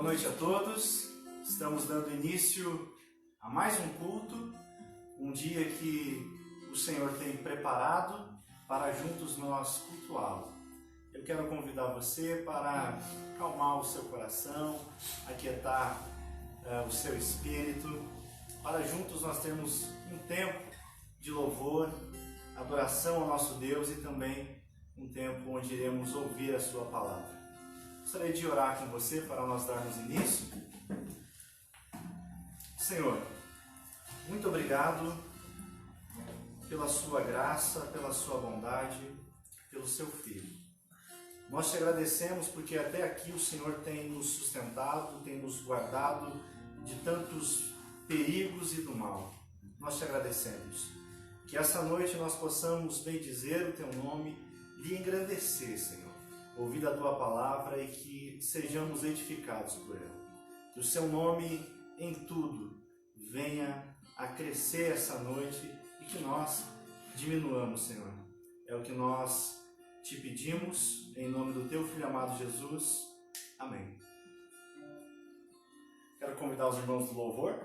Boa noite a todos. Estamos dando início a mais um culto, um dia que o Senhor tem preparado para juntos nós cultuá-lo. Eu quero convidar você para acalmar o seu coração, aquietar o seu espírito, para juntos nós termos um tempo de louvor, adoração ao nosso Deus e também um tempo onde iremos ouvir a sua palavra. Gostaria de orar com você para nós darmos início. Senhor, muito obrigado pela sua graça, pela sua bondade, pelo seu Filho. Nós te agradecemos porque até aqui o Senhor tem nos sustentado, tem nos guardado de tantos perigos e do mal. Nós te agradecemos. Que essa noite nós possamos bendizer o teu nome, lhe engrandecer, Senhor, ouvir a tua palavra e que sejamos edificados por ela. Que o seu nome em tudo venha a crescer essa noite e que nós diminuamos, Senhor. É o que nós te pedimos em nome do teu Filho amado Jesus. Amém. Quero convidar os irmãos do louvor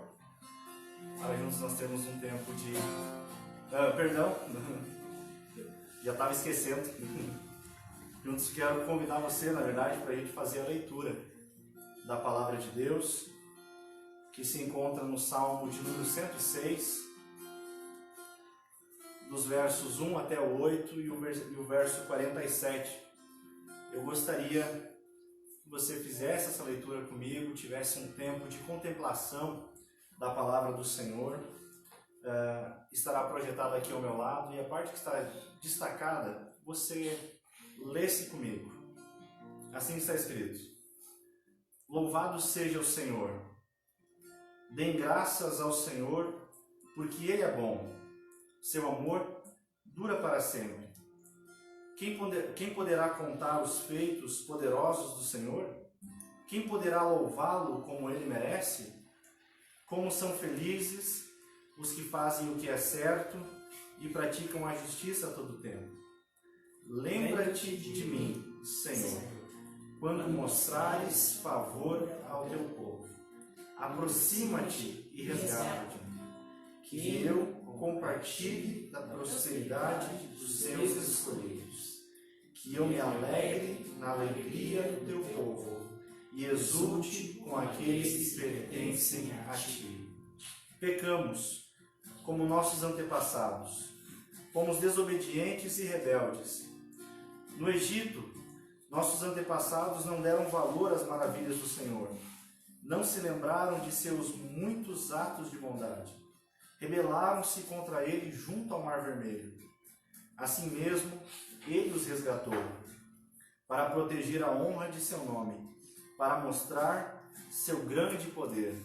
para juntos nós termos um tempo de... perdão, já estava esquecendo. Juntos quero convidar você, na verdade, para a gente fazer a leitura da Palavra de Deus, que se encontra no Salmo de número 106, dos versos 1 até o 8 e o verso 47. Eu gostaria que você fizesse essa leitura comigo, tivesse um tempo de contemplação da Palavra do Senhor. Estará projetada aqui ao meu lado e a parte que está destacada, você lê-se comigo. Assim está escrito: Louvado seja o Senhor. Deem graças ao Senhor, porque Ele é bom. Seu amor dura para sempre. Quem poderá contar os feitos poderosos do Senhor? Quem poderá louvá-lo como Ele merece? Como são felizes os que fazem o que é certo e praticam a justiça a todo tempo. Lembra-te de mim, Senhor, quando mostrares favor ao teu povo. Aproxima-te e resgata-me, que eu compartilhe da prosperidade dos seus escolhidos, que eu me alegre na alegria do teu povo e exulte com aqueles que pertencem a ti. Pecamos, como nossos antepassados, fomos desobedientes e rebeldes. No Egito, nossos antepassados não deram valor às maravilhas do Senhor, não se lembraram de seus muitos atos de bondade. Rebelaram-se contra ele junto ao Mar Vermelho. Assim mesmo, ele os resgatou, para proteger a honra de seu nome, para mostrar seu grande poder.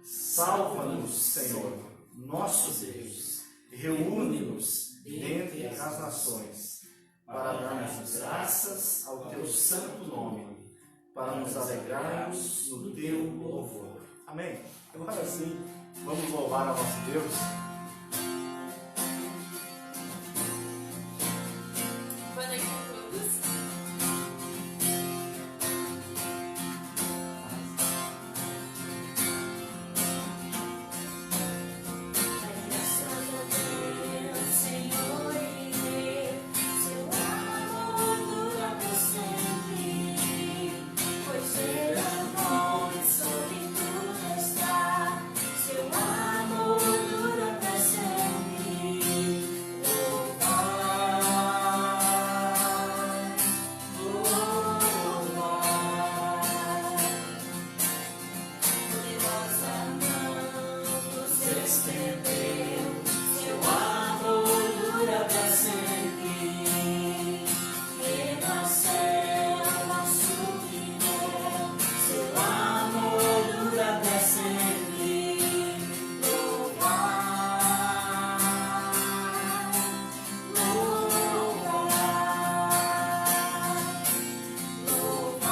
Salva-nos, Senhor, nosso Deus, reúne-nos dentre as nações, para darmos graças ao teu santo nome, para nos alegrarmos no teu louvor. Amém? Agora sim, vamos louvar a nosso Deus. Boa noite a todos. Graças a Deus, Senhor, seu amor dura por sempre, pois Ele é bom e sobre tudo está. Seu amor dura para sempre. Poderosa mão nos estendeu. Seu amor dura para sempre. Renasceu nosso Deus. Seu amor dura para sempre. Louvar, louvar, louvar, louvar.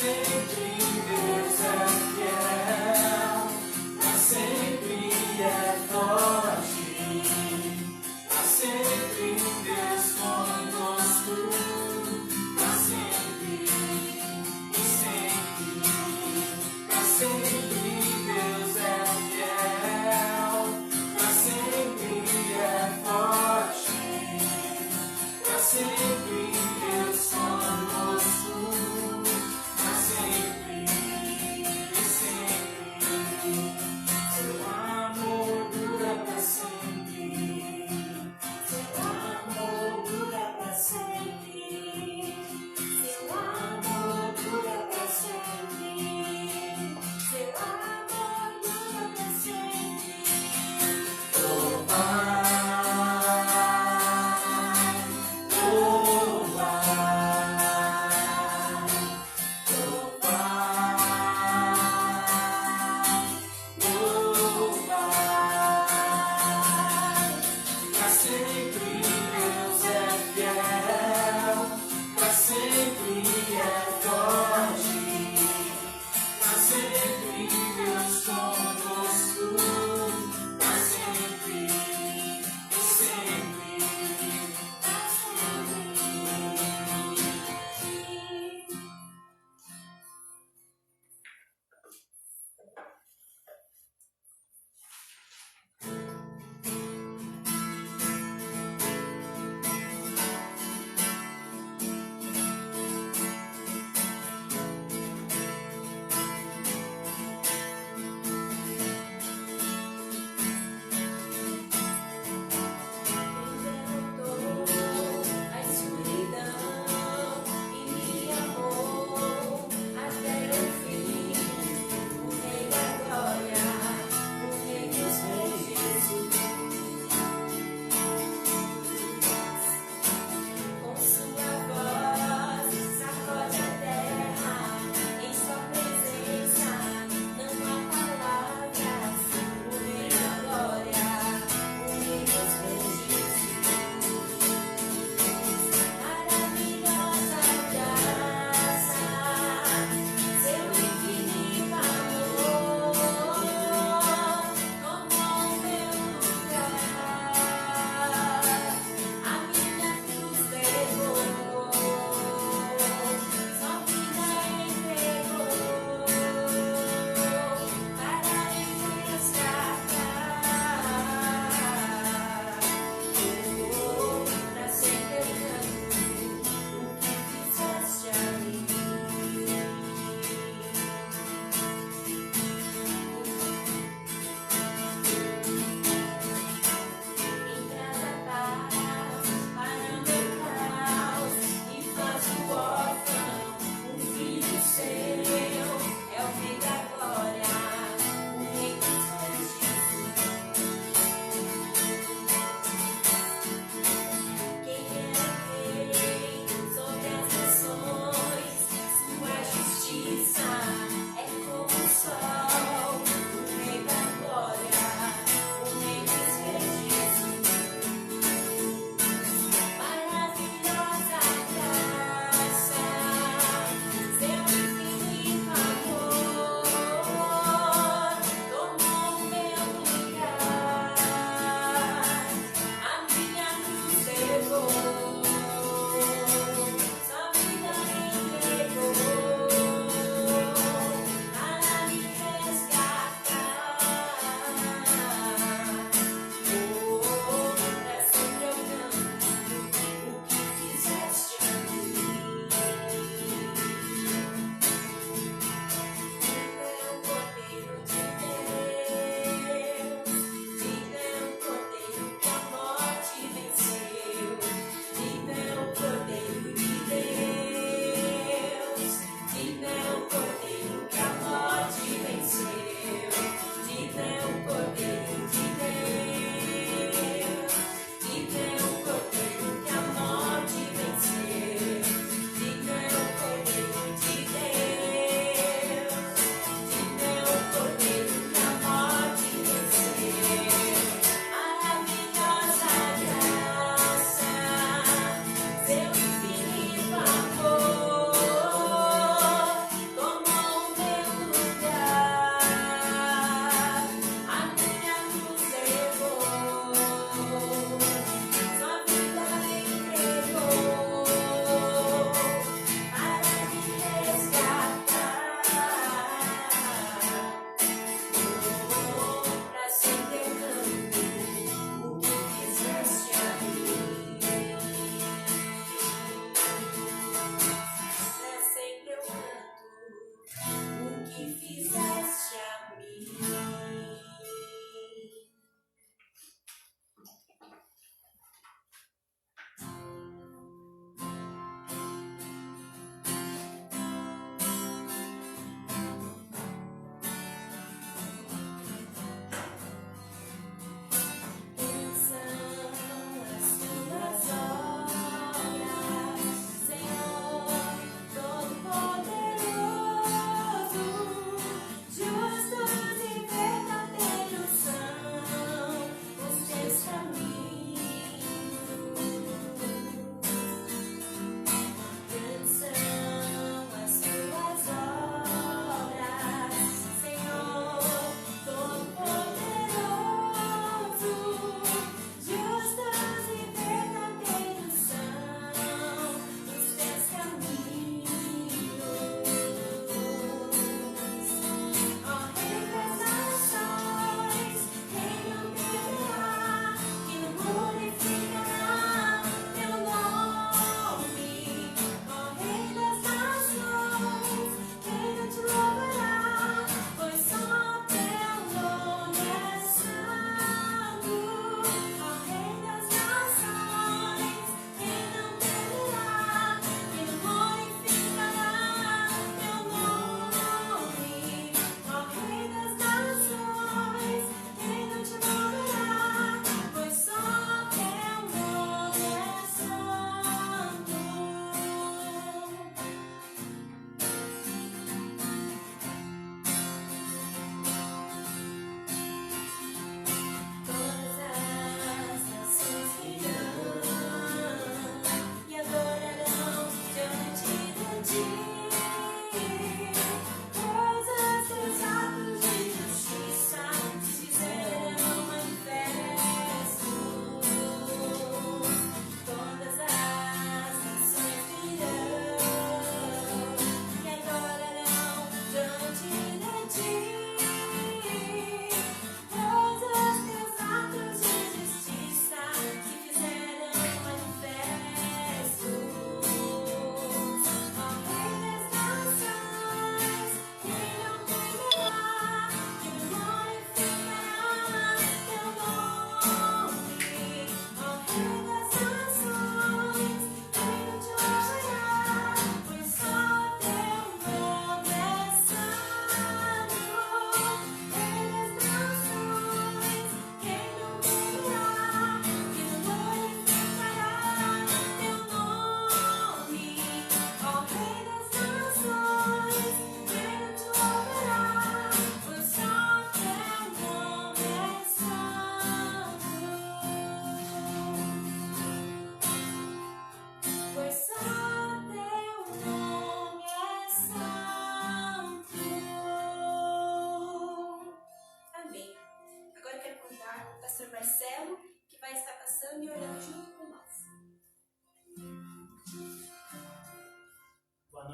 sempre Deus é fiel, pra sempre é forte, pra sempre Deus conosco, pra sempre e sempre, pra sempre Deus é fiel, pra sempre é forte, pra sempre Deus conosco, pra sempre.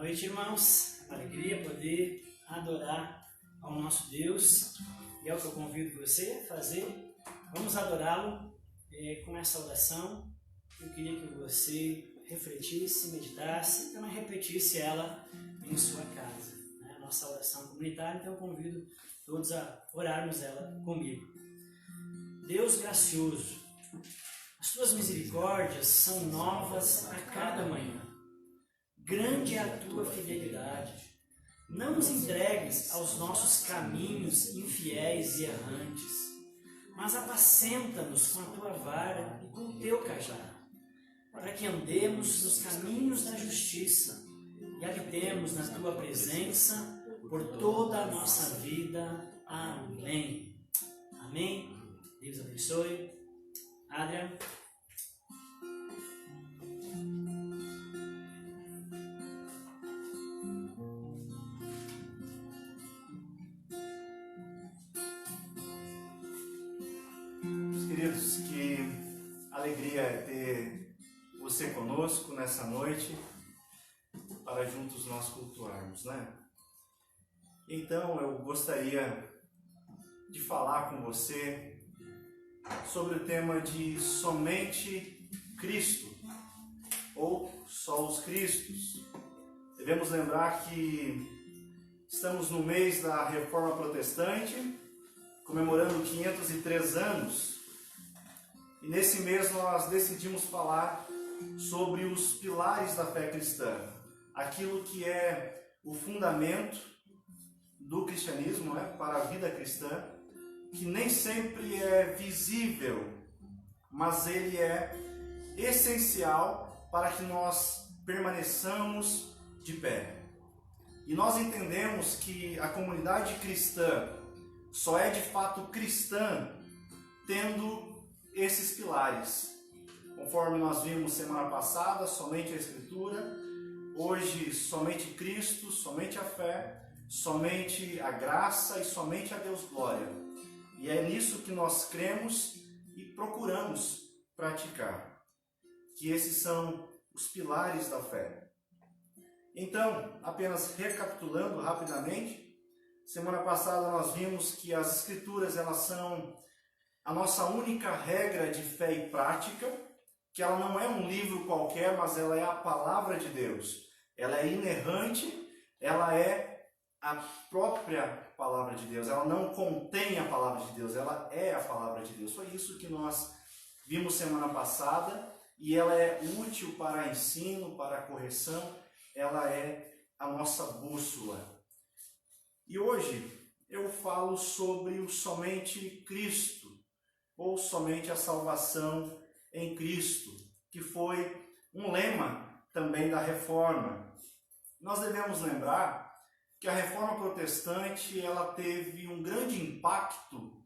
Boa noite, irmãos. Alegria poder adorar ao nosso Deus. E é o que eu convido você a fazer. Vamos adorá-lo com essa oração. Eu queria que você refletisse, meditasse e também repetisse ela em sua casa. A nossa oração comunitária, então eu convido todos a orarmos ela comigo. Deus gracioso, as tuas misericórdias são novas a cada manhã. Grande é a tua fidelidade. Não nos entregues aos nossos caminhos infiéis e errantes, mas apacenta-nos com a tua vara e com o teu cajado, para que andemos nos caminhos da justiça e habitemos na tua presença por toda a nossa vida. Amém. Amém. Deus abençoe. Adrian. Queridos, que alegria é ter você conosco nessa noite para juntos nós cultuarmos, né? Então eu gostaria de falar com você sobre o tema de somente Cristo ou só os Cristos. Devemos lembrar que estamos no mês da Reforma Protestante, comemorando 503 anos. E nesse mês nós decidimos falar sobre os pilares da fé cristã, aquilo que é o fundamento do cristianismo, para a vida cristã, que nem sempre é visível, mas ele é essencial para que nós permaneçamos de pé. E nós entendemos que a comunidade cristã só é de fato cristã tendo esses pilares. Conforme nós vimos semana passada, somente a Escritura, hoje somente Cristo, somente a fé, somente a graça e somente a Deus glória. E é nisso que nós cremos e procuramos praticar. Que esses são os pilares da fé. Então, apenas recapitulando rapidamente, semana passada nós vimos que as Escrituras elas são a nossa única regra de fé e prática, que ela não é um livro qualquer, mas ela é a palavra de Deus. Ela é inerrante, ela é a própria palavra de Deus. Ela não contém a palavra de Deus, ela é a palavra de Deus. Foi isso que nós vimos semana passada, e ela é útil para ensino, para correção, ela é a nossa bússola. E hoje eu falo sobre o somente Cristo, ou somente a salvação em Cristo, que foi um lema também da Reforma. Nós devemos lembrar que a Reforma Protestante ela teve um grande impacto,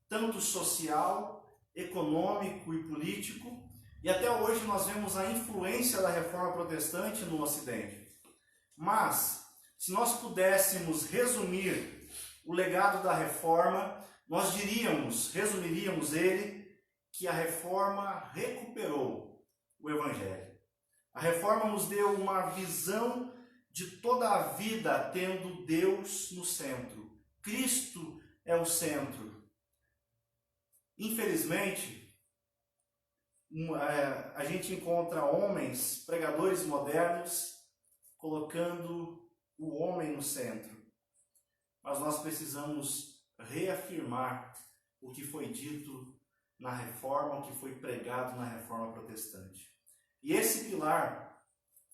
tanto social, econômico e político, e até hoje nós vemos a influência da Reforma Protestante no Ocidente. Mas, se nós pudéssemos resumir o legado da Reforma, nós resumiríamos ele, que a Reforma recuperou o Evangelho. A Reforma nos deu uma visão de toda a vida tendo Deus no centro. Cristo é o centro. Infelizmente, a gente encontra homens, pregadores modernos, colocando o homem no centro. Mas nós precisamos reafirmar o que foi dito na Reforma, o que foi pregado na Reforma Protestante. E esse pilar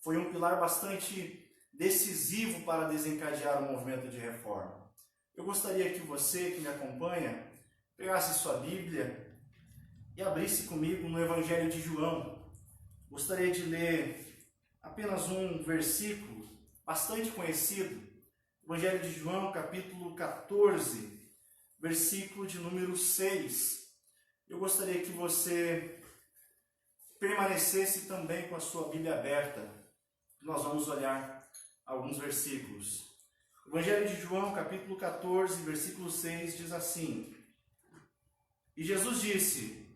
foi um pilar bastante decisivo para desencadear o movimento de reforma. Eu gostaria que você, que me acompanha, pegasse sua Bíblia e abrisse comigo no Evangelho de João. Gostaria de ler apenas um versículo bastante conhecido, Evangelho de João, capítulo 14, versículo de número 6. Eu gostaria que você permanecesse também com a sua Bíblia aberta. Nós vamos olhar alguns versículos. Evangelho de João, capítulo 14, versículo 6, diz assim: E Jesus disse: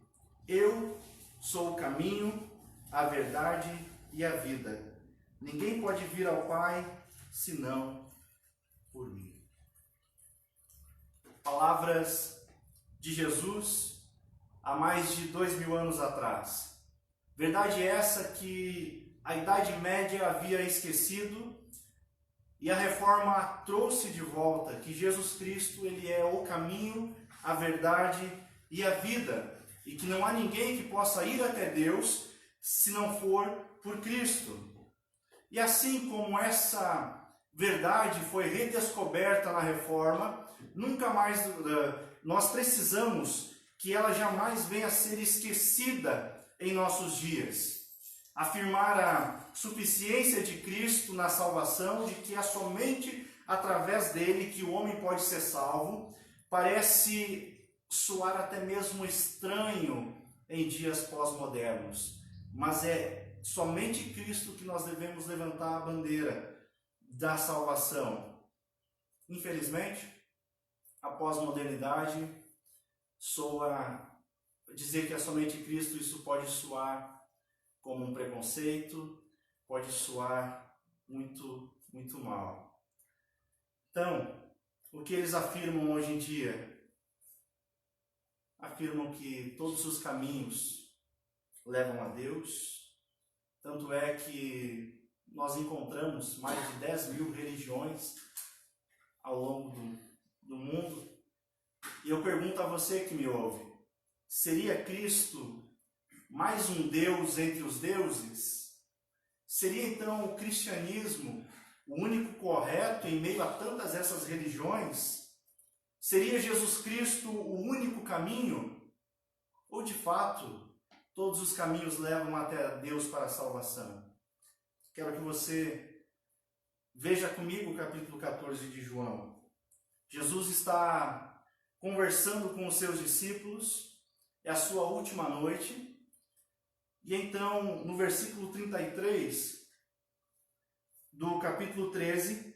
Eu sou o caminho, a verdade e a vida. ninguém pode vir ao Pai senão por mim. Palavras de Jesus há mais de 2000 anos atrás. Verdade essa que a Idade Média havia esquecido e a Reforma trouxe de volta, que Jesus Cristo ele é o caminho, a verdade e a vida, e que não há ninguém que possa ir até Deus se não for por Cristo. E assim como essa verdade foi redescoberta na Reforma, nunca mais nós precisamos que ela jamais venha a ser esquecida em nossos dias. Afirmar a suficiência de Cristo na salvação, de que é somente através dele que o homem pode ser salvo, parece soar até mesmo estranho em dias pós-modernos. Mas é somente Cristo que nós devemos levantar a bandeira da salvação. Infelizmente, a pós-modernidade soa dizer que é somente Cristo, isso pode soar como um preconceito, pode soar muito, muito mal. Então, o que eles afirmam hoje em dia? Afirmam que todos os caminhos levam a Deus, tanto é que nós encontramos mais de 10.000 religiões ao longo do mundo. E eu pergunto a você que me ouve, seria Cristo mais um Deus entre os deuses? Seria então o cristianismo o único correto em meio a tantas essas religiões? Seria Jesus Cristo o único caminho? Ou de fato, todos os caminhos levam até Deus para a salvação? Quero que você veja comigo o capítulo 14 de João. Jesus está conversando com os seus discípulos, é a sua última noite, e então, no versículo 33 do capítulo 13,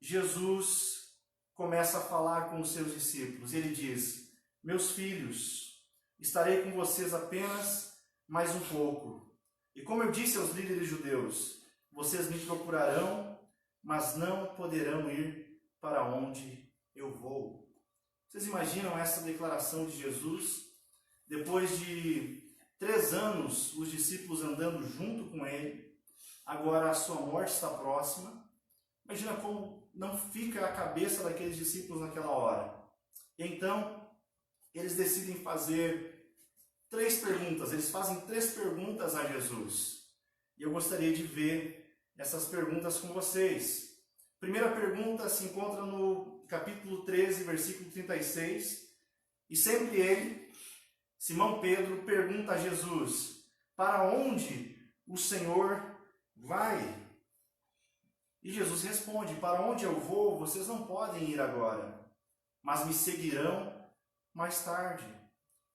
Jesus começa a falar com os seus discípulos. Ele diz: meus filhos, estarei com vocês apenas mais um pouco. E como eu disse aos líderes judeus, vocês me procurarão, mas não poderão ir para onde eu vou. Vocês imaginam essa declaração de Jesus? Depois de 3 anos, os discípulos andando junto com ele, agora a sua morte está próxima. Imagina como não fica a cabeça daqueles discípulos naquela hora. E então, eles decidem fazer 3 perguntas. Eles fazem 3 perguntas a Jesus. E eu gostaria de ver essas perguntas com vocês. Primeira pergunta se encontra no capítulo 13, versículo 36. E sempre ele, Simão Pedro, pergunta a Jesus: para onde o Senhor vai? E Jesus responde: para onde eu vou, vocês não podem ir agora, mas me seguirão mais tarde.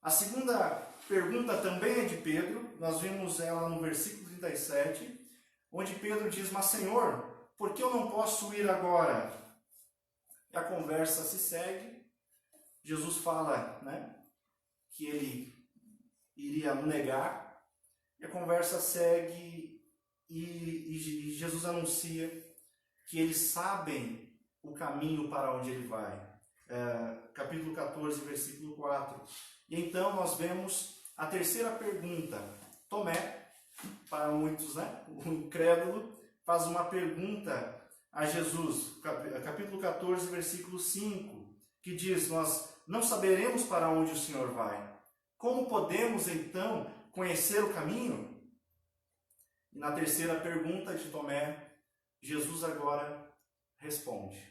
A segunda pergunta também é de Pedro, nós vimos ela no versículo 37, onde Pedro diz: mas Senhor, por que eu não posso ir agora? E a conversa se segue. Jesus fala, que ele iria o negar, e a conversa segue, e Jesus anuncia que eles sabem o caminho para onde ele vai. Capítulo 14, versículo 4. E então nós vemos a terceira pergunta. Tomé, para muitos, o incrédulo, faz uma pergunta a Jesus, capítulo 14, versículo 5, que diz: nós não saberemos para onde o Senhor vai. Como podemos então conhecer o caminho? E na terceira pergunta de Tomé, Jesus agora responde.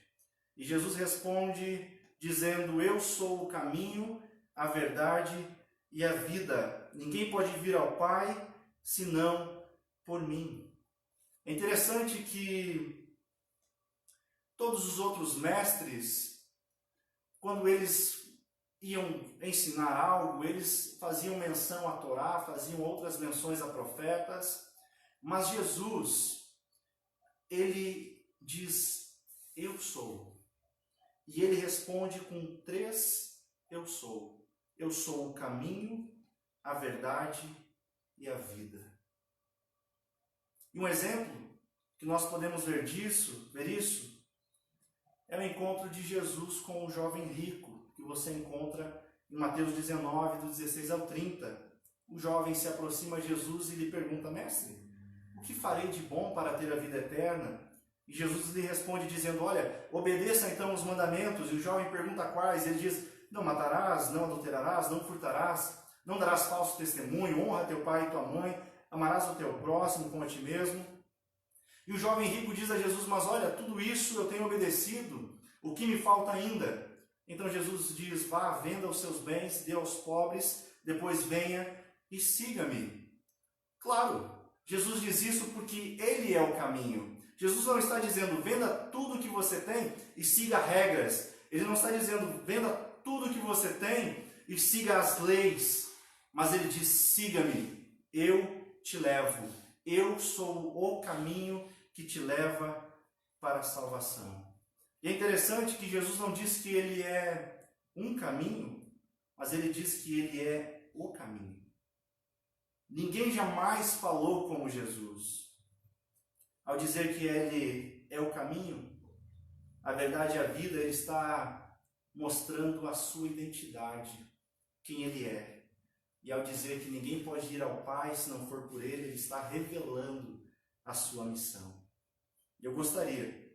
E Jesus responde dizendo: eu sou o caminho, a verdade e a vida. Ninguém pode vir ao Pai senão por mim. É interessante que todos os outros mestres, quando eles iam ensinar algo, eles faziam menção à Torá, faziam outras menções a profetas, mas Jesus, ele diz: eu sou. E ele responde com 3 eu sou. Eu sou o caminho, a verdade e a vida. E um exemplo que nós podemos ver isso, é o encontro de Jesus com o jovem rico, que você encontra em Mateus 19, do 16 ao 30. O jovem se aproxima de Jesus e lhe pergunta: Mestre, o que farei de bom para ter a vida eterna? E Jesus lhe responde dizendo: olha, obedeça então os mandamentos. E o jovem pergunta quais. Ele diz: não matarás, não adulterarás, não furtarás, não darás falso testemunho, honra teu pai e tua mãe, amarás o teu próximo como a ti mesmo. E o jovem rico diz a Jesus: mas olha, tudo isso eu tenho obedecido, o que me falta ainda? Então Jesus diz: vá, venda os seus bens, dê aos pobres, depois venha e siga-me. Claro, Jesus diz isso porque Ele é o caminho. Jesus não está dizendo: venda tudo que você tem e siga regras. Ele não está dizendo: venda tudo que você tem e siga as leis. Mas Ele diz: siga-me, eu te levo. Eu sou o caminho que te leva para a salvação. E é interessante que Jesus não diz que Ele é um caminho, mas Ele diz que Ele é o caminho. Ninguém jamais falou como Jesus. Ao dizer que Ele é o caminho, a verdade e a vida, Ele está mostrando a sua identidade, quem Ele é. E ao dizer que ninguém pode ir ao Pai se não for por Ele, Ele está revelando a sua missão. Eu gostaria,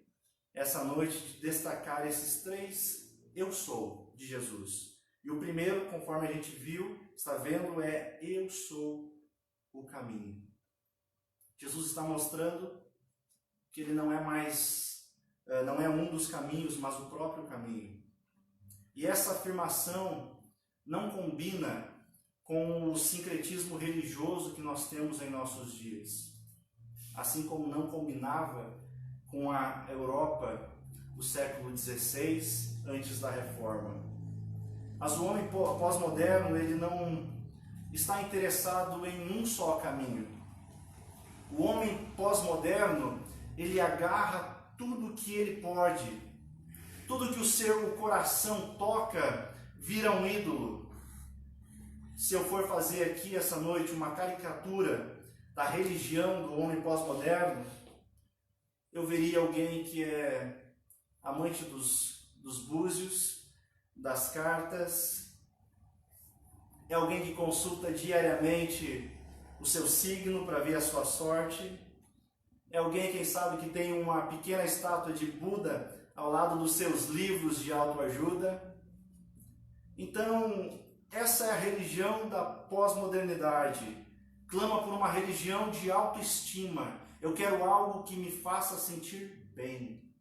essa noite, de destacar esses 3 eu sou de Jesus. E o primeiro, conforme a gente viu, está vendo, é: eu sou o caminho. Jesus está mostrando que Ele não é mais, não é um dos caminhos, mas o próprio caminho. E essa afirmação não combina com o sincretismo religioso que nós temos em nossos dias. Assim como não combinava com a Europa do século XVI, antes da Reforma. Mas o homem pós-moderno, ele não está interessado em um só caminho. O homem pós-moderno, ele agarra tudo que ele pode, tudo que o seu coração toca, vira um ídolo. Se eu for fazer aqui essa noite uma caricatura da religião do homem pós-moderno, eu veria alguém que é amante dos búzios, das cartas, é alguém que consulta diariamente o seu signo para ver a sua sorte, é alguém, quem sabe, que tem uma pequena estátua de Buda ao lado dos seus livros de autoajuda. Então, essa é a religião da pós-modernidade. Clama por uma religião de autoestima. Eu quero algo que me faça sentir bem.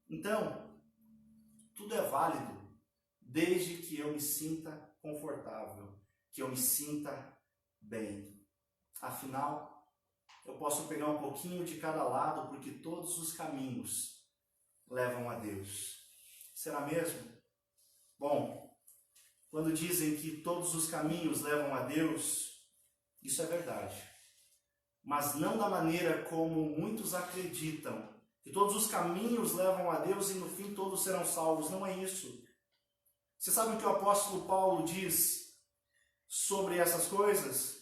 Então, tudo é válido, desde que eu me sinta confortável, que eu me sinta bem. Afinal, eu posso pegar um pouquinho de cada lado, porque todos os caminhos levam a Deus. Será mesmo? Bom, quando dizem que todos os caminhos levam a Deus, isso é verdade. Mas não da maneira como muitos acreditam, que todos os caminhos levam a Deus e no fim todos serão salvos. Não é isso. Você sabe o que o apóstolo Paulo diz sobre essas coisas?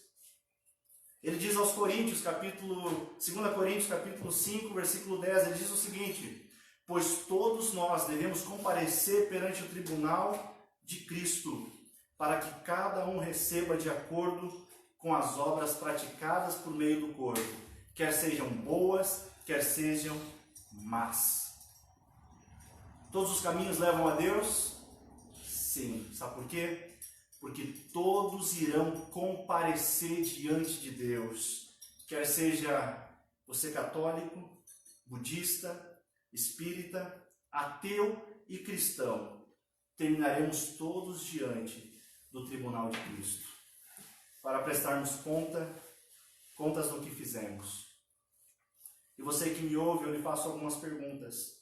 Ele diz aos Coríntios, 2 Coríntios, capítulo 5, versículo 10, ele diz o seguinte: pois todos nós devemos comparecer perante o tribunal de Cristo, para que cada um receba de acordo com as obras praticadas por meio do corpo, quer sejam boas, quer sejam más. Todos os caminhos levam a Deus? Sim. Sabe por quê? Porque todos irão comparecer diante de Deus. Quer seja você católico, budista, espírita, ateu e cristão, terminaremos todos diante do tribunal de Cristo, para prestarmos contas do que fizemos. E você que me ouve, eu lhe faço algumas perguntas.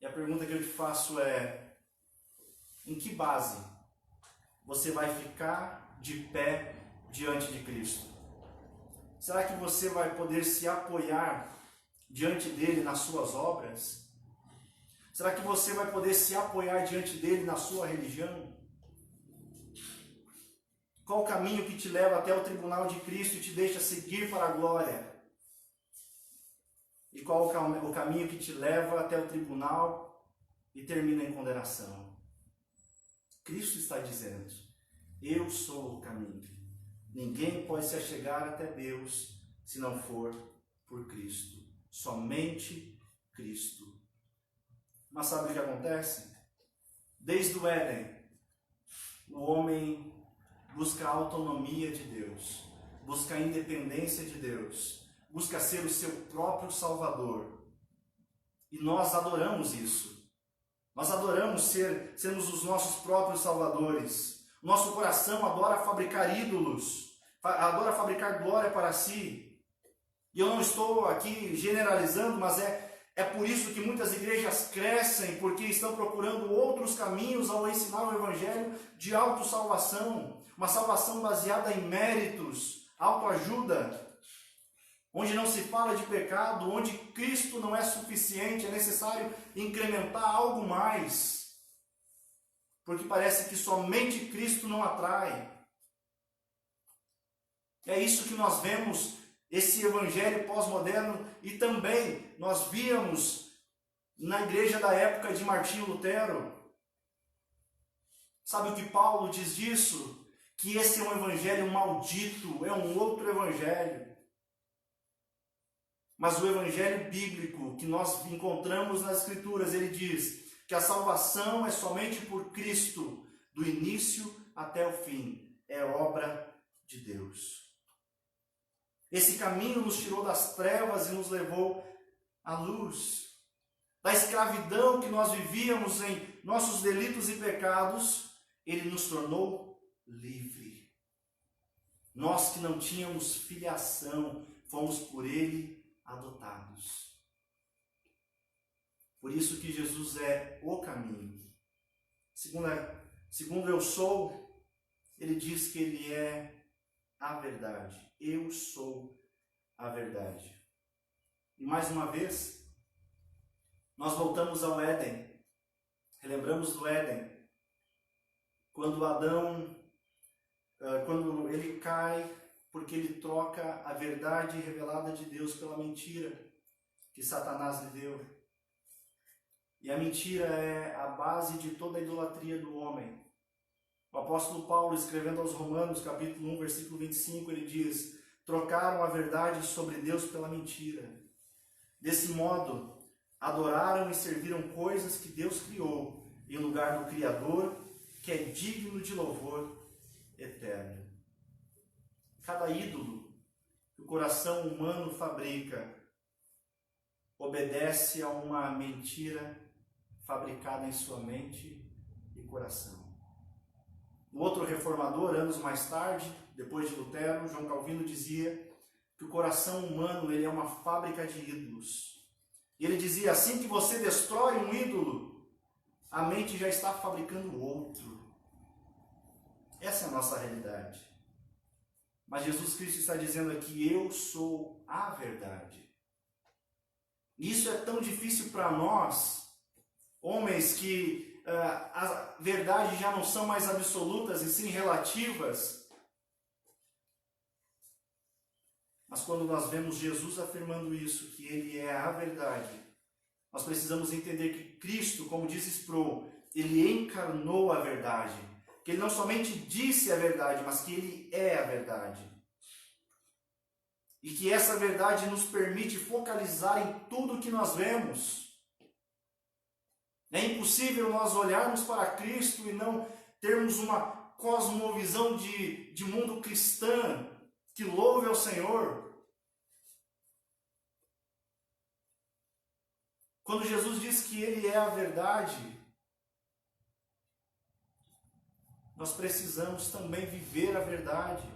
E a pergunta que eu te faço é: em que base você vai ficar de pé diante de Cristo? Será que você vai poder se apoiar diante dele nas suas obras? Será que você vai poder se apoiar diante dele na sua religião? Qual o caminho que te leva até o tribunal de Cristo e te deixa seguir para a glória? E qual o caminho que te leva até o tribunal e termina em condenação? Cristo está dizendo: eu sou o caminho. Ninguém pode se achegar até Deus se não for por Cristo. Somente Cristo. Mas sabe o que acontece? Desde o Éden, o homem busca a autonomia de Deus, busca a independência de Deus, busca ser o seu próprio Salvador. E nós adoramos isso. Nós adoramos sermos os nossos próprios salvadores. Nosso coração adora fabricar ídolos, adora fabricar glória para si. E eu não estou aqui generalizando, mas é por isso que muitas igrejas crescem, porque estão procurando outros caminhos ao ensinar o evangelho de autossalvação. Uma salvação baseada em méritos, autoajuda, onde não se fala de pecado, onde Cristo não é suficiente, é necessário incrementar algo mais. Porque parece que somente Cristo não atrai. É isso que nós vemos, esse evangelho pós-moderno, e também nós víamos na igreja da época de Martinho Lutero. Sabe o que Paulo diz disso? Que esse é um evangelho maldito, é um outro evangelho. Mas o evangelho bíblico que nós encontramos nas Escrituras, ele diz que a salvação é somente por Cristo, do início até o fim. É obra de Deus. Esse caminho nos tirou das trevas e nos levou à luz. Da escravidão que nós vivíamos em nossos delitos e pecados, ele nos tornou livre. Nós que não tínhamos filiação, fomos por ele adotados. Por isso que Jesus é o caminho. Segundo eu sou, ele diz que ele é a verdade. Eu sou a verdade. E mais uma vez, nós voltamos ao Éden. Relembramos do Éden. Quando Adão, quando ele cai, porque ele troca a verdade revelada de Deus pela mentira que Satanás lhe deu. E a mentira é a base de toda a idolatria do homem. O apóstolo Paulo, escrevendo aos Romanos, capítulo 1, versículo 25, ele diz: trocaram a verdade sobre Deus pela mentira. Desse modo, adoraram e serviram coisas que Deus criou, em lugar do Criador, que é digno de louvor eterno. Cada ídolo que o coração humano fabrica obedece a uma mentira fabricada em sua mente e coração. Um outro reformador, anos mais tarde, depois de Lutero, João Calvino, dizia que o coração humano ele é uma fábrica de ídolos. E ele dizia: assim que você destrói um ídolo, a mente já está fabricando outro. Essa é a nossa realidade. Mas Jesus Cristo está dizendo aqui: eu sou a verdade. E isso é tão difícil para nós, homens que a verdade já não são mais absolutas e sim relativas. Mas quando nós vemos Jesus afirmando isso, que ele é a verdade, nós precisamos entender que Cristo, como diz Sproul, ele encarnou a verdade. Que ele não somente disse a verdade, mas que ele é a verdade. E que essa verdade nos permite focalizar em tudo que nós vemos. É impossível nós olharmos para Cristo e não termos uma cosmovisão de mundo cristã que louve ao Senhor. Quando Jesus diz que ele é a verdade, nós precisamos também viver a verdade.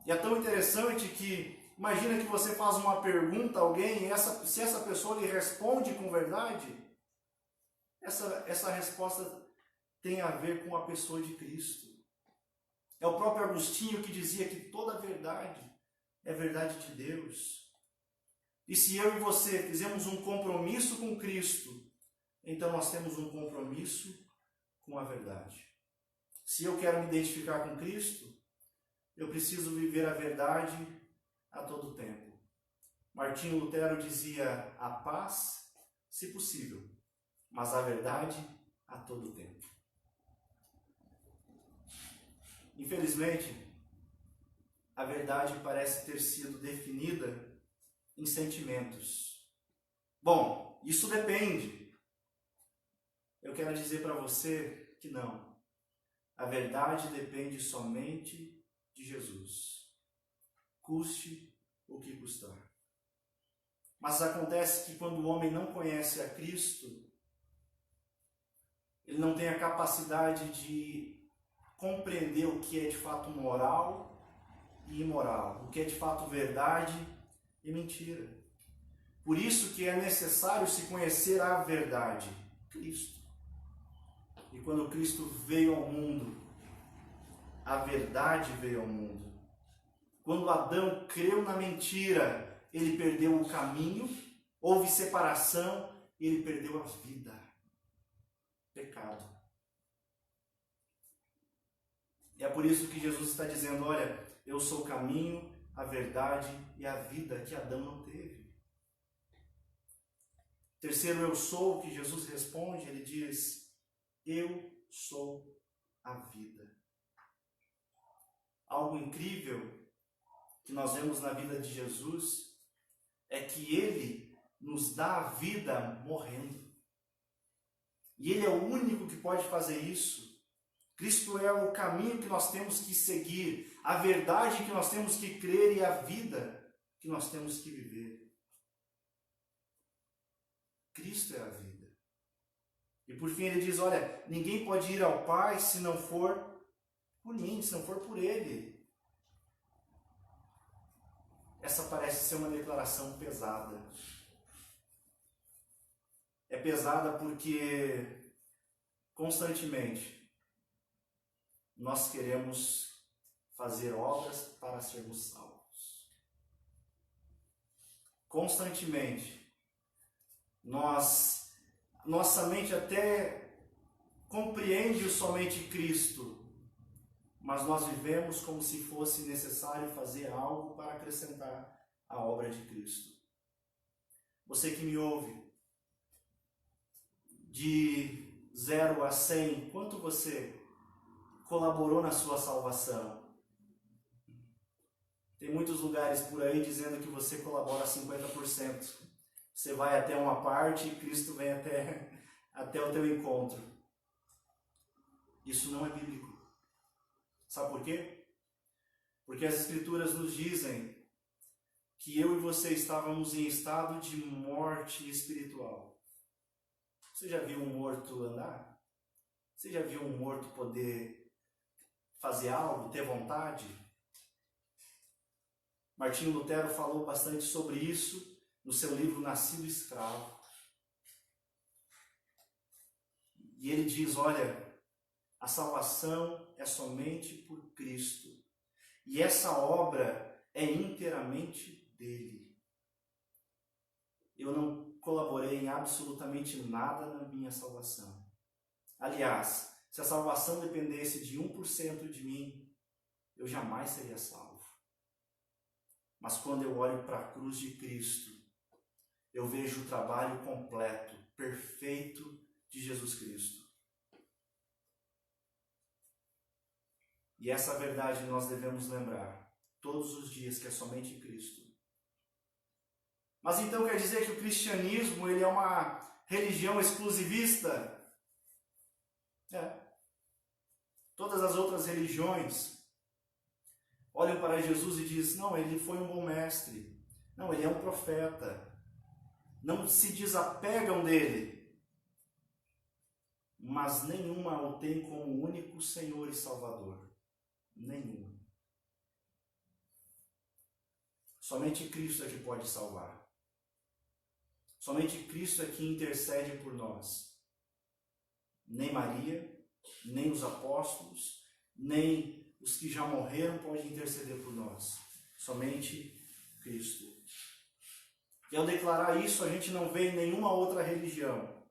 E é tão interessante que, imagina que você faz uma pergunta a alguém, e se essa pessoa lhe responde com verdade, essa resposta tem a ver com a pessoa de Cristo. É o próprio Agostinho que dizia que toda verdade é verdade de Deus. E se eu e você fizemos um compromisso com Cristo, então nós temos um compromisso com a verdade. Se eu quero me identificar com Cristo, eu preciso viver a verdade a todo tempo. Martinho Lutero dizia: a paz, se possível, mas a verdade a todo tempo. Infelizmente, a verdade parece ter sido definida em sentimentos. Bom, isso depende. Eu quero dizer para você que não. A verdade depende somente de Jesus. Custe o que custar. Mas acontece que quando o homem não conhece a Cristo, ele não tem a capacidade de compreender o que é de fato moral e imoral, o que é de fato verdade e mentira. Por isso que é necessário se conhecer a verdade, Cristo. E quando Cristo veio ao mundo, a verdade veio ao mundo. Quando Adão creu na mentira, ele perdeu o caminho, houve separação e ele perdeu a vida. Pecado. E é por isso que Jesus está dizendo: olha, eu sou o caminho, a verdade e a vida que Adão não teve. Terceiro, eu sou, o que Jesus responde, ele diz: eu sou a vida. Algo incrível que nós vemos na vida de Jesus é que ele nos dá a vida morrendo. E ele é o único que pode fazer isso. Cristo é o caminho que nós temos que seguir, a verdade que nós temos que crer e a vida que nós temos que viver. Cristo é a vida. E por fim ele diz: olha, ninguém pode ir ao Pai se não for por mim, se não for por Ele. Essa parece ser uma declaração pesada. É pesada porque constantemente nós queremos fazer obras para sermos salvos. Constantemente nossa mente até compreende o somente Cristo, mas nós vivemos como se fosse necessário fazer algo para acrescentar a obra de Cristo. Você que me ouve, de 0 a 100, quanto você colaborou na sua salvação? Tem muitos lugares por aí dizendo que você colabora 50%. Você vai até uma parte e Cristo vem até o teu encontro. Isso não é bíblico. Sabe por quê? Porque as Escrituras nos dizem que eu e você estávamos em estado de morte espiritual. Você já viu um morto andar? Você já viu um morto poder fazer algo, ter vontade? Martinho Lutero falou bastante sobre isso no seu livro Nascido Escravo. E ele diz: olha, a salvação é somente por Cristo. E essa obra é inteiramente dele. Eu não colaborei em absolutamente nada na minha salvação. Aliás, se a salvação dependesse de 1% de mim, eu jamais seria salvo. Mas quando eu olho para a cruz de Cristo, eu vejo o trabalho completo, perfeito de Jesus Cristo. E essa verdade nós devemos lembrar todos os dias, que é somente Cristo. Mas então quer dizer que o cristianismo ele é uma religião exclusivista? Todas as outras religiões olham para Jesus e dizem: não, ele foi um bom mestre. Não, ele é um profeta. Não se desapegam dele. Mas nenhuma o tem como único Senhor e Salvador. Nenhuma. Somente Cristo é que pode salvar. Somente Cristo é que intercede por nós. Nem Maria, nem os apóstolos, nem os que já morreram podem interceder por nós. Somente Cristo. E ao declarar isso, a gente não vê em nenhuma outra religião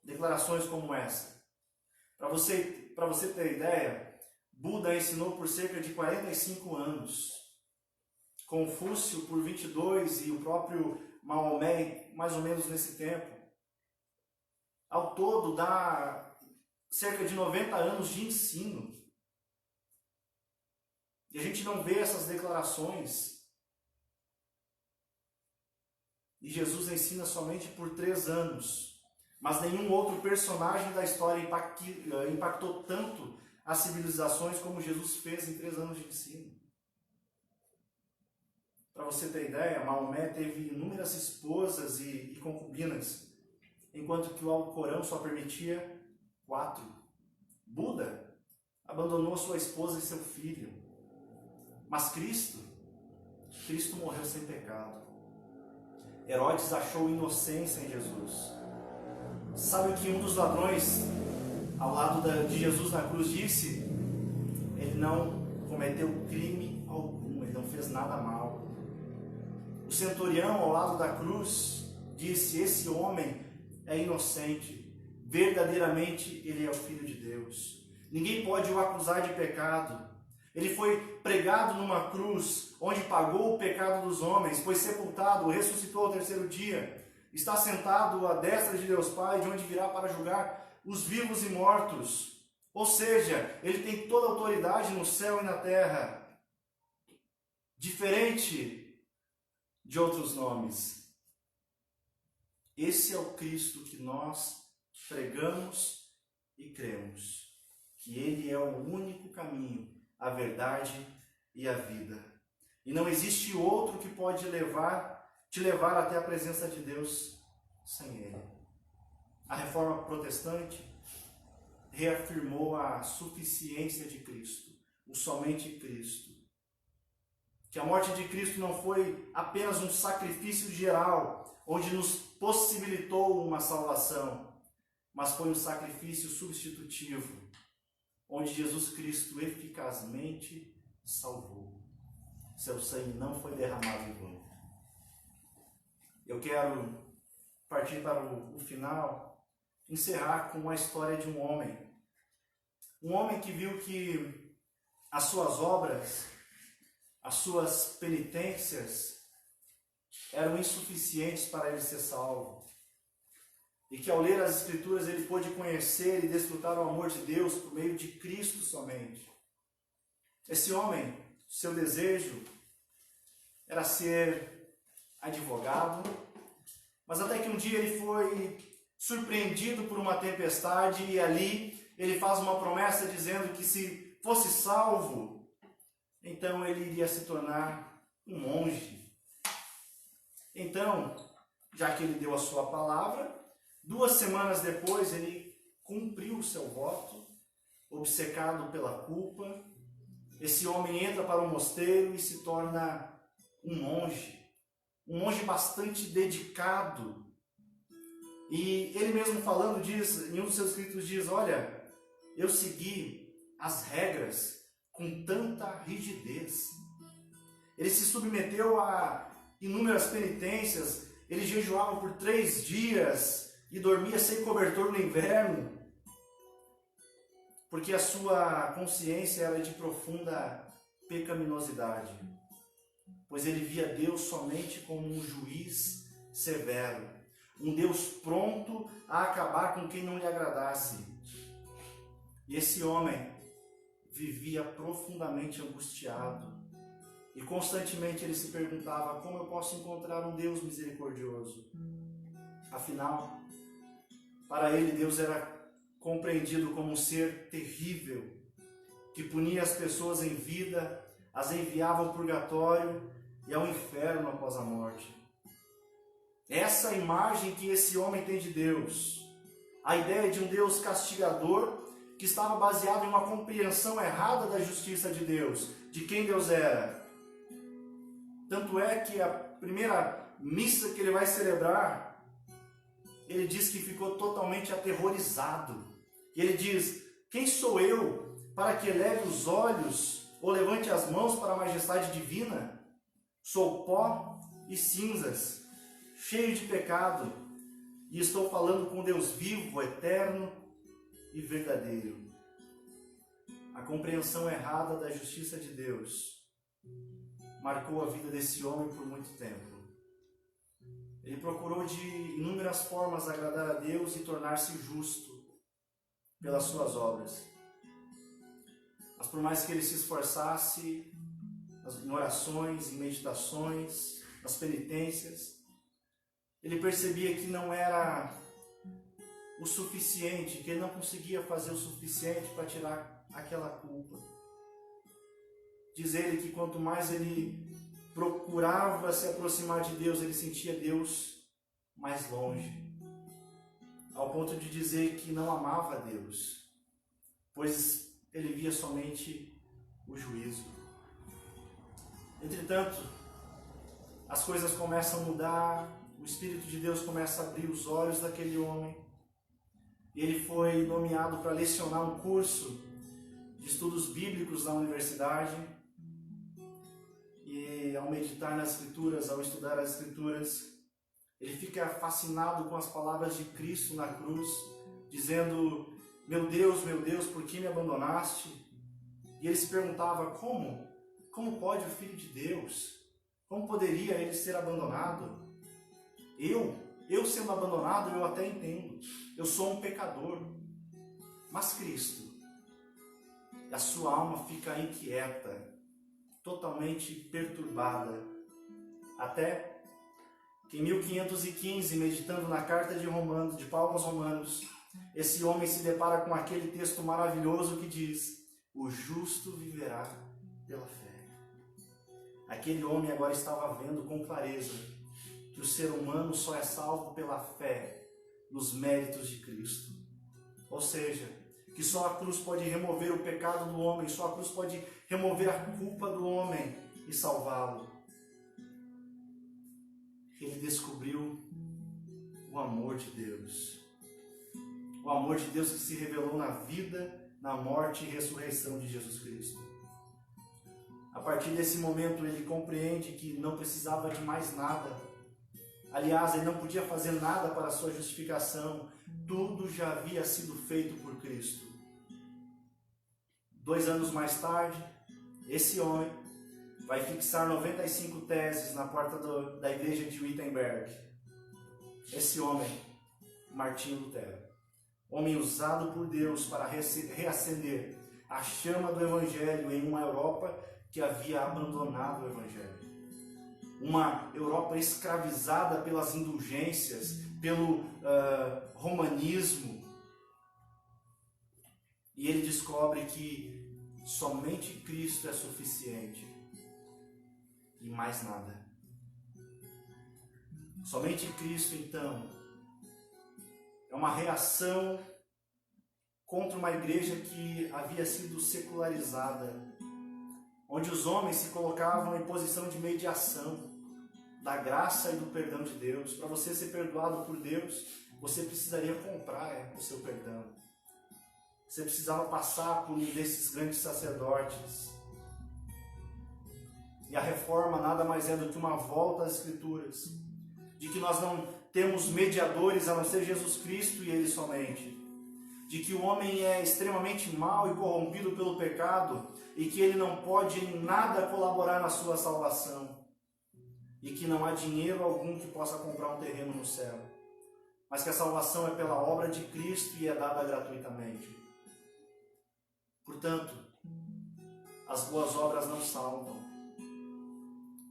declarações como essa. Para você ter ideia, Buda ensinou por cerca de 45 anos. Confúcio por 22 e o próprio Maomé mais ou menos nesse tempo. Ao todo dá cerca de 90 anos de ensino. E a gente não vê essas declarações. E Jesus ensina somente por 3 anos. Mas nenhum outro personagem da história impactou tanto as civilizações como Jesus fez em 3 anos de ensino. Para você ter ideia, Maomé teve inúmeras esposas e concubinas, enquanto que o Alcorão só permitia 4. Buda abandonou sua esposa e seu filho. Mas Cristo morreu sem pecado. Herodes achou inocência em Jesus. Sabe o que um dos ladrões ao lado de Jesus na cruz disse? Ele não cometeu crime algum, ele não fez nada mal. O centurião ao lado da cruz disse: esse homem é inocente, verdadeiramente ele é o Filho de Deus. Ninguém pode o acusar de pecado. Ele foi pregado numa cruz, onde pagou o pecado dos homens, foi sepultado, ressuscitou ao 3º dia, está sentado à destra de Deus Pai, de onde virá para julgar os vivos e mortos. Ou seja, ele tem toda a autoridade no céu e na terra, diferente de outros nomes. Esse é o Cristo que nós pregamos e cremos, que Ele é o único caminho, a verdade e a vida. E não existe outro que pode te levar até a presença de Deus sem Ele. A Reforma Protestante reafirmou a suficiência de Cristo, o somente Cristo. Que a morte de Cristo não foi apenas um sacrifício geral, onde nos possibilitou uma salvação, mas foi um sacrifício substitutivo, onde Jesus Cristo eficazmente salvou. Seu sangue não foi derramado em vão. Eu quero partir para o final, encerrar com a história de um homem. Um homem que viu que as suas obras, as suas penitências eram insuficientes para ele ser salvo. E que ao ler as Escrituras ele pôde conhecer e desfrutar o amor de Deus por meio de Cristo somente. Esse homem, seu desejo era ser advogado, mas até que um dia ele foi surpreendido por uma tempestade e ali ele faz uma promessa dizendo que se fosse salvo, então ele iria se tornar um monge. Então, já que ele deu a sua palavra, 2 semanas depois ele cumpriu o seu voto, obcecado pela culpa. Esse homem entra para o mosteiro e se torna um monge bastante dedicado. E ele mesmo falando diz, em um dos seus escritos diz: olha, eu segui as regras com tanta rigidez. Ele se submeteu a inúmeras penitências, ele jejuava por 3 dias e dormia sem cobertor no inverno, porque a sua consciência era de profunda pecaminosidade, pois ele via Deus somente como um juiz severo, um Deus pronto a acabar com quem não lhe agradasse. E esse homem vivia profundamente angustiado, e constantemente ele se perguntava: como eu posso encontrar um Deus misericordioso? Afinal, para ele Deus era compreendido como um ser terrível, que punia as pessoas em vida, as enviava ao purgatório e ao inferno após a morte. Essa é a imagem que esse homem tem de Deus, a ideia de um Deus castigador que estava baseado em uma compreensão errada da justiça de Deus, de quem Deus era. Tanto é que a primeira missa que ele vai celebrar, ele diz que ficou totalmente aterrorizado. E ele diz: quem sou eu para que eleve os olhos ou levante as mãos para a majestade divina? Sou pó e cinzas, cheio de pecado, e estou falando com Deus vivo, eterno e verdadeiro. A compreensão errada da justiça de Deus, marcou a vida desse homem por muito tempo. Ele procurou de inúmeras formas agradar a Deus e tornar-se justo pelas suas obras. Mas por mais que ele se esforçasse em orações, em meditações, nas penitências, ele percebia que não era o suficiente, que ele não conseguia fazer o suficiente para tirar aquela culpa. Diz ele que quanto mais ele procurava se aproximar de Deus, ele sentia Deus mais longe, ao ponto de dizer que não amava a Deus, pois ele via somente o juízo. Entretanto, as coisas começam a mudar, o Espírito de Deus começa a abrir os olhos daquele homem, e ele foi nomeado para lecionar um curso de estudos bíblicos na universidade. E ao meditar nas Escrituras, ao estudar as Escrituras, ele fica fascinado com as palavras de Cristo na cruz, dizendo: meu Deus, por que me abandonaste? E ele se perguntava: como pode o Filho de Deus? Como poderia ele ser abandonado? Eu sendo abandonado, eu até entendo. Eu sou um pecador. Mas Cristo, a sua alma fica inquieta, totalmente perturbada. Até que em 1515, meditando na carta de Paulo aos Romanos, esse homem se depara com aquele texto maravilhoso que diz: o justo viverá pela fé. Aquele homem agora estava vendo com clareza que o ser humano só é salvo pela fé nos méritos de Cristo. Ou seja, que só a cruz pode remover o pecado do homem, só a cruz pode remover a culpa do homem e salvá-lo. Ele descobriu o amor de Deus. O amor de Deus que se revelou na vida, na morte e ressurreição de Jesus Cristo. A partir desse momento ele compreende que não precisava de mais nada. Aliás, ele não podia fazer nada para a sua justificação. Tudo já havia sido feito por Cristo. 2 anos mais tarde, esse homem vai fixar 95 teses na porta da igreja de Wittenberg. Esse homem, Martinho Lutero, homem usado por Deus para reacender a chama do Evangelho em uma Europa que havia abandonado o Evangelho. Uma Europa escravizada pelas indulgências, pelo romanismo. E ele descobre que somente Cristo é suficiente e mais nada. Somente Cristo, então, é uma reação contra uma igreja que havia sido secularizada, onde os homens se colocavam em posição de mediação da graça e do perdão de Deus. Para você ser perdoado por Deus, você precisaria comprar o seu perdão. Você precisava passar por um desses grandes sacerdotes. E a reforma nada mais é do que uma volta às Escrituras, de que nós não temos mediadores a não ser Jesus Cristo e Ele somente, de que o homem é extremamente mau e corrompido pelo pecado e que ele não pode em nada colaborar na sua salvação, e que não há dinheiro algum que possa comprar um terreno no céu, mas que a salvação é pela obra de Cristo e é dada gratuitamente. Portanto, as boas obras não salvam.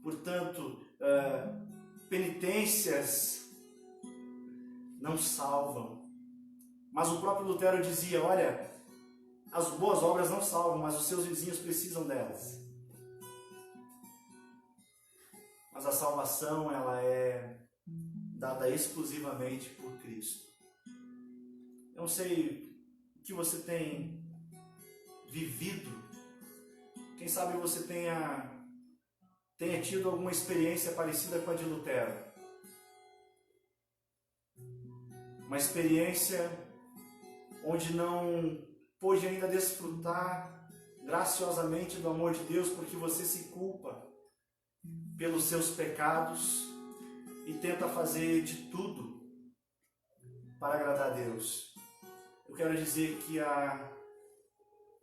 Portanto, penitências não salvam. Mas o próprio Lutero dizia: olha, as boas obras não salvam, mas os seus vizinhos precisam delas. Mas a salvação, ela é dada exclusivamente por Cristo. Eu não sei o que você tem vivido. Quem sabe você tenha tido alguma experiência parecida com a de Lutero. Uma experiência onde não pôde ainda desfrutar graciosamente do amor de Deus, porque você se culpa pelos seus pecados e tenta fazer de tudo para agradar a Deus. Eu quero dizer que a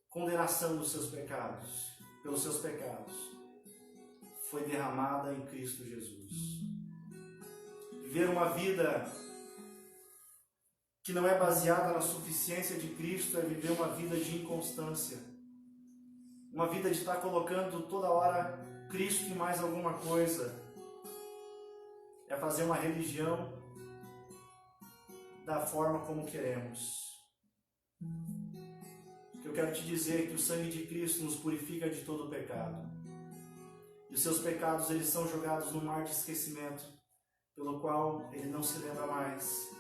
condenação dos seus pecados, pelos seus pecados, foi derramada em Cristo Jesus. Viver uma vida que não é baseada na suficiência de Cristo é viver uma vida de inconstância. Uma vida de estar colocando toda hora Cristo e mais alguma coisa. É fazer uma religião da forma como queremos. Eu quero te dizer que o sangue de Cristo nos purifica de todo o pecado. E os seus pecados, eles são jogados no mar de esquecimento, pelo qual ele não se lembra mais.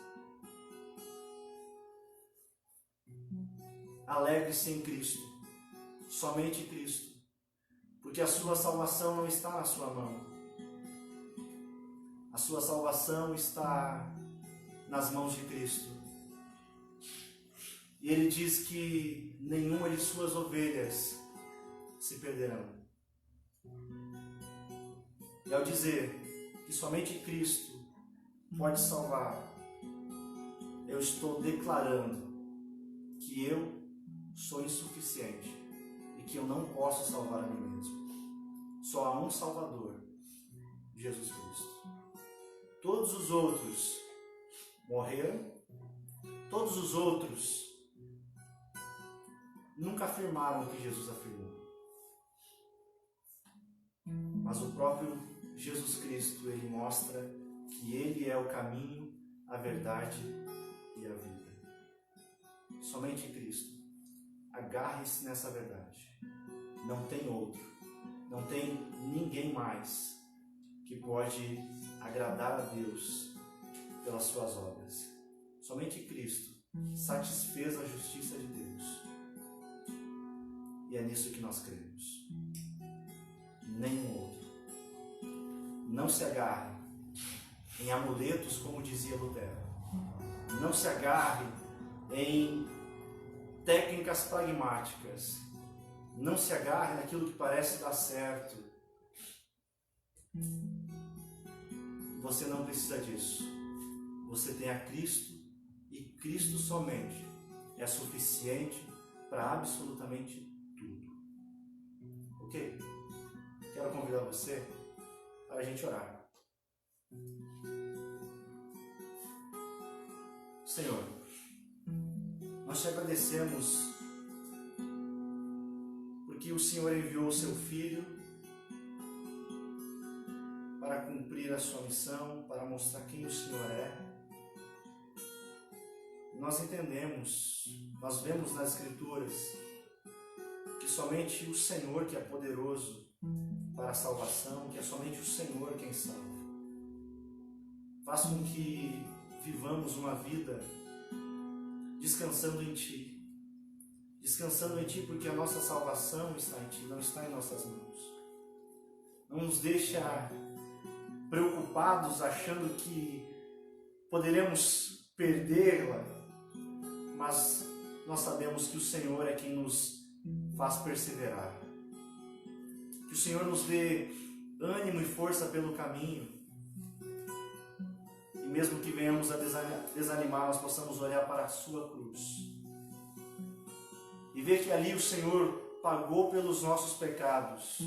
Alegre-se em Cristo, somente Cristo, porque a sua salvação não está na sua mão. A sua salvação está nas mãos de Cristo. E ele diz que nenhuma de suas ovelhas se perderão. E ao dizer que somente Cristo pode salvar, eu estou declarando que eu sou insuficiente e que eu não posso salvar a mim mesmo. Só há um Salvador, Jesus Cristo. Todos os outros morreram, todos os outros nunca afirmaram o que Jesus afirmou. Mas o próprio Jesus Cristo, ele mostra que ele é o caminho, a verdade e a vida. Somente Cristo. Agarre-se nessa verdade. Não tem outro. Não tem ninguém mais que pode agradar a Deus pelas suas obras. Somente Cristo satisfez a justiça de Deus. E é nisso que nós cremos. Nenhum outro. Não se agarre em amuletos, como dizia Lutero. Não se agarre em técnicas pragmáticas. Não se agarre naquilo que parece dar certo. Você não precisa disso. Você tem a Cristo e Cristo somente é suficiente para absolutamente tudo. Ok? Quero convidar você para a gente orar. Senhor, nós te agradecemos porque o Senhor enviou o seu Filho para cumprir a sua missão, para mostrar quem o Senhor é. Nós entendemos, nós vemos nas Escrituras que somente o Senhor que é poderoso para a salvação, que é somente o Senhor quem salva. Faz com que vivamos uma vida descansando em Ti. Descansando em Ti porque a nossa salvação está em Ti, não está em nossas mãos. Não nos deixa preocupados achando que poderemos perdê-la, mas nós sabemos que o Senhor é quem nos faz perseverar. Que o Senhor nos dê ânimo e força pelo caminho. E mesmo que venhamos a desanimar, nós possamos olhar para a sua cruz. E ver que ali o Senhor pagou pelos nossos pecados.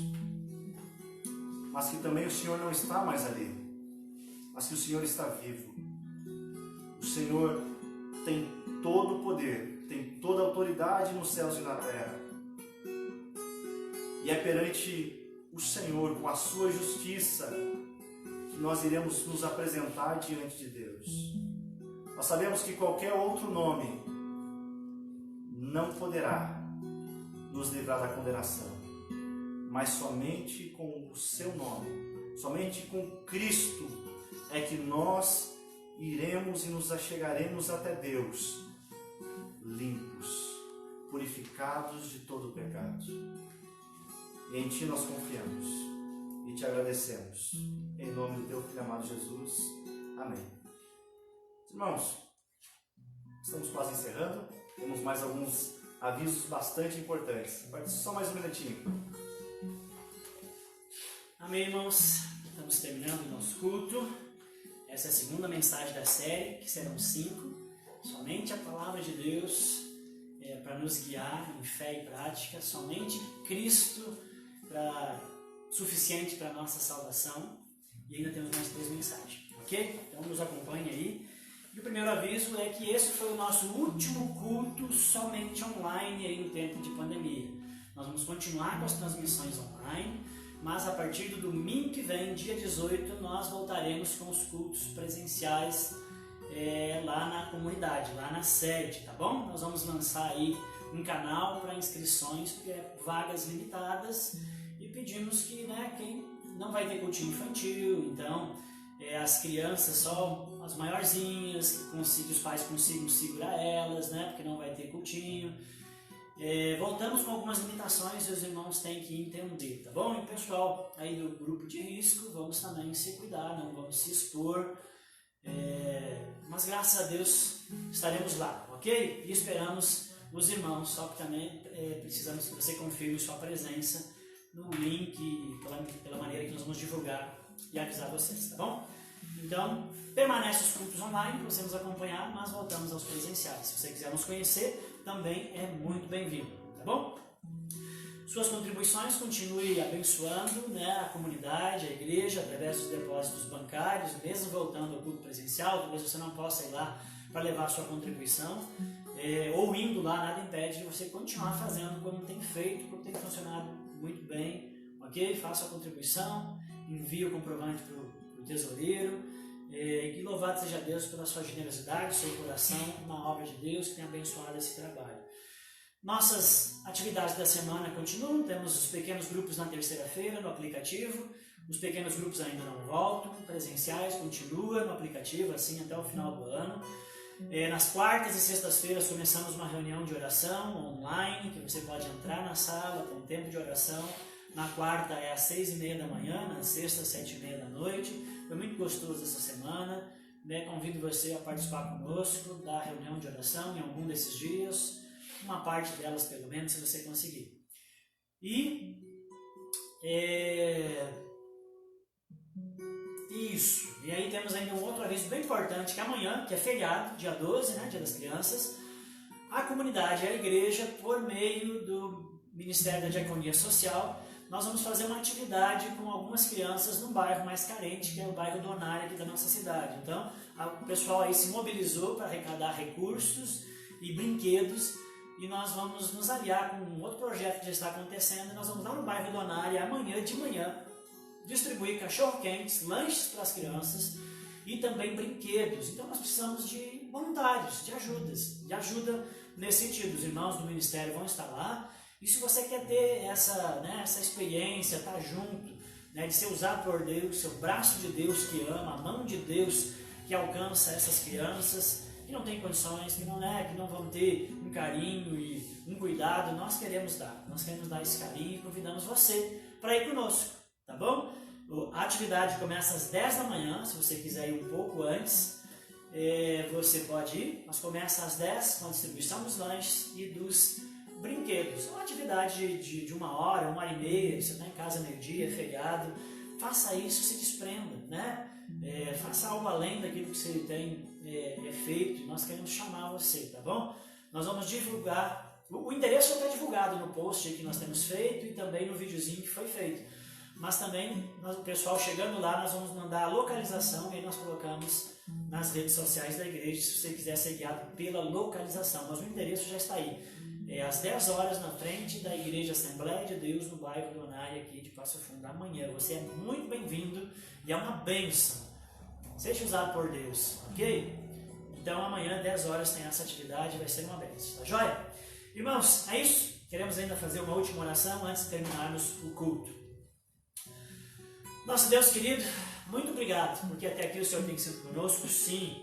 Mas que também o Senhor não está mais ali. Mas que o Senhor está vivo. O Senhor tem todo o poder, tem toda a autoridade nos céus e na terra. E é perante o Senhor, com a sua justiça, que nós iremos nos apresentar diante de Deus. Nós sabemos que qualquer outro nome não poderá nos livrar da condenação, mas somente com o seu nome, somente com Cristo é que nós iremos e nos achegaremos até Deus, limpos, purificados de todo o pecado. E em Ti nós confiamos e Te agradecemos. Em nome do Teu Filho amado Jesus. Amém. Irmãos, estamos quase encerrando. Temos mais alguns avisos bastante importantes. Só mais um minutinho. Amém, irmãos. Estamos terminando o nosso culto. Essa é a segunda mensagem da série, que serão 5. Somente a palavra de Deus para nos guiar em fé e prática. Somente Cristo para suficiente para a nossa salvação. E ainda temos mais 3 mensagens, ok? Então nos acompanhe aí. E o primeiro aviso é que esse foi o nosso último culto somente online aí no tempo de pandemia. Nós vamos continuar com as transmissões online, mas a partir do domingo que vem, dia 18, nós voltaremos com os cultos presenciais lá na comunidade, lá na sede, tá bom? Nós vamos lançar aí um canal para inscrições, porque é vagas limitadas, e pedimos que, né, quem não vai ter cultinho infantil, então as crianças, só as maiorzinhas, que os pais consigam segurar elas, né, porque não vai ter cultinho. Voltamos com algumas limitações e os irmãos têm que entender, tá bom? E o pessoal aí do grupo de risco, vamos também se cuidar, não vamos se expor, mas graças a Deus estaremos lá, ok? E esperamos os irmãos, só que também precisamos que você confirme sua presença no link, pela maneira que nós vamos divulgar e avisar vocês, tá bom? Então, permanece os cultos online para você nos acompanhar, mas voltamos aos presenciais. Se você quiser nos conhecer, também é muito bem-vindo, tá bom? Suas contribuições continue abençoando, né, a comunidade, a igreja, através dos depósitos bancários, mesmo voltando ao culto presencial. Talvez você não possa ir lá para levar a sua contribuição, ou indo lá, nada impede de você continuar fazendo como tem feito, como tem funcionado muito bem, ok? Faça a contribuição, envie o comprovante para o tesoureiro, e louvado seja Deus pela sua generosidade, seu coração na obra de Deus que tem abençoado esse trabalho. Nossas atividades da semana continuam, temos os pequenos grupos na terceira-feira no aplicativo, os pequenos grupos ainda não voltam, presenciais continua no aplicativo, assim até o final do ano. Nas quartas e sextas-feiras começamos uma reunião de oração online, que você pode entrar na sala, tem um tempo de oração. Na quarta é às 6h30 da manhã, na sexta às 7h30 da noite. Foi muito gostoso essa semana, né? Convido você a participar conosco da reunião de oração em algum desses dias, uma parte delas pelo menos, se você conseguir. E isso. E aí temos ainda um outro aviso bem importante, que amanhã, que é feriado, dia 12, né, dia das crianças, a comunidade e a igreja, por meio do Ministério da Diaconia Social, nós vamos fazer uma atividade com algumas crianças num bairro mais carente, que é o bairro Donária aqui da nossa cidade. Então, o pessoal aí se mobilizou para arrecadar recursos e brinquedos, e nós vamos nos aliar com um outro projeto que já está acontecendo, e nós vamos lá no bairro Donária amanhã de manhã distribuir cachorro-quentes, lanches para as crianças e também brinquedos. Então nós precisamos de voluntários, de ajuda nesse sentido. Os irmãos do ministério vão estar lá, e se você quer ter essa experiência, estar junto, né, de ser usado por Deus, seu braço de Deus que ama, a mão de Deus que alcança essas crianças que não têm condições, que não vão ter um carinho e um cuidado, nós queremos dar esse carinho e convidamos você para ir conosco, tá bom? A atividade começa às 10 da manhã, se você quiser ir um pouco antes, você pode ir, mas começa às 10 com a distribuição dos lanches e dos brinquedos. É uma atividade de 1h, 1h30, você está em casa meio-dia, feriado, faça isso, se desprenda, né? Faça algo além daquilo que você tem feito, nós queremos chamar você, tá bom? Nós vamos divulgar, o endereço já está divulgado no post que nós temos feito e também no videozinho que foi feito, mas também o pessoal chegando lá, nós vamos mandar a localização e aí nós colocamos nas redes sociais da igreja, se você quiser ser guiado pela localização, mas o endereço já está aí, às 10 horas na frente da Igreja Assembleia de Deus no bairro Donária aqui de Passo Fundo. Amanhã você é muito bem-vindo e é uma bênção, seja usado por Deus, ok? Então amanhã 10 horas tem essa atividade, vai ser uma bênção, tá joia? Irmãos, é isso, queremos ainda fazer uma última oração antes de terminarmos o culto. Nosso Deus querido, muito obrigado, porque até aqui o Senhor tem sido conosco, sim.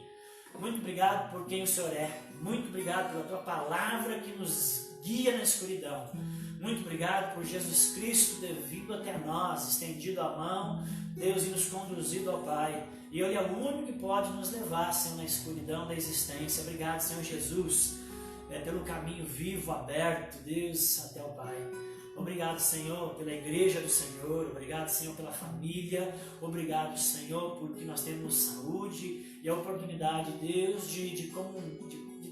Muito obrigado por quem o Senhor é. Muito obrigado pela Tua palavra que nos guia na escuridão. Muito obrigado por Jesus Cristo ter vindo até nós, estendido a mão, Deus, e nos conduzido ao Pai. E Ele é o único que pode nos levar, Senhor, na escuridão da existência. Obrigado, Senhor Jesus, pelo caminho vivo, aberto, Deus, até o Pai. Obrigado, Senhor, pela igreja do Senhor. Obrigado, Senhor, pela família. Obrigado, Senhor, porque nós temos saúde e a oportunidade, Deus, de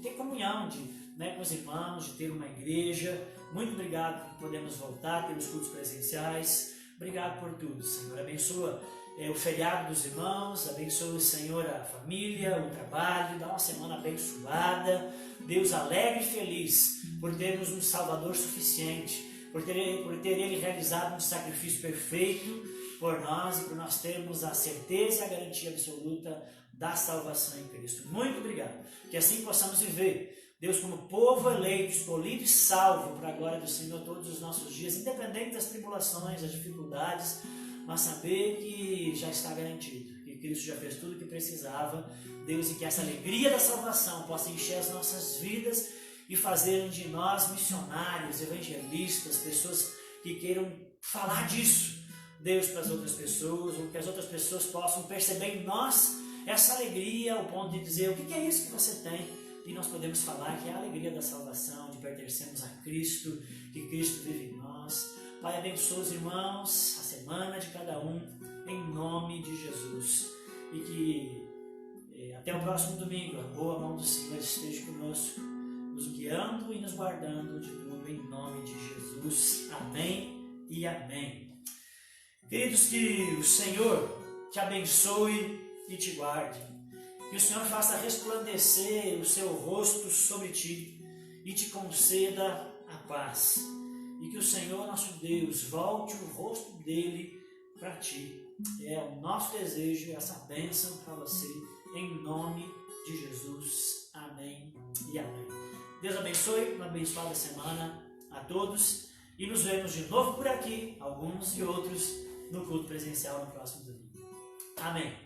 ter comunhão com os irmãos, de ter uma igreja. Muito obrigado por podermos voltar, ter os cultos presenciais. Obrigado por tudo, Senhor. Abençoa o feriado dos irmãos, abençoa, Senhor, a família, o trabalho, dá uma semana abençoada. Deus, alegre e feliz por termos um Salvador suficiente, por ter Ele realizado um sacrifício perfeito por nós e por nós termos a certeza e a garantia absoluta da salvação em Cristo. Muito obrigado. Que assim possamos viver, Deus, como povo eleito, escolhido e salvo para a glória do Senhor todos os nossos dias, independente das tribulações, das dificuldades, mas saber que já está garantido, que Cristo já fez tudo o que precisava, Deus, e que essa alegria da salvação possa encher as nossas vidas e fazer de nós missionários, evangelistas, pessoas que queiram falar disso, Deus, para as outras pessoas, ou que as outras pessoas possam perceber em nós essa alegria ao ponto de dizer: o que é isso que você tem? E nós podemos falar que é a alegria da salvação, de pertencermos a Cristo, que Cristo vive em nós. Pai, abençoa os irmãos, a semana de cada um, em nome de Jesus. E que até o próximo domingo a boa mão do Senhor esteja conosco, nos guiando e nos guardando de tudo, em nome de Jesus. Amém e amém. Queridos, que o Senhor te abençoe e te guarde. Que o Senhor faça resplandecer o seu rosto sobre ti e te conceda a paz. E que o Senhor, nosso Deus, volte o rosto dele para ti. É o nosso desejo, essa bênção para você, em nome de Jesus. Amém e amém. Deus abençoe, uma abençoada semana a todos e nos vemos de novo por aqui, alguns e outros, no culto presencial no próximo domingo. Amém.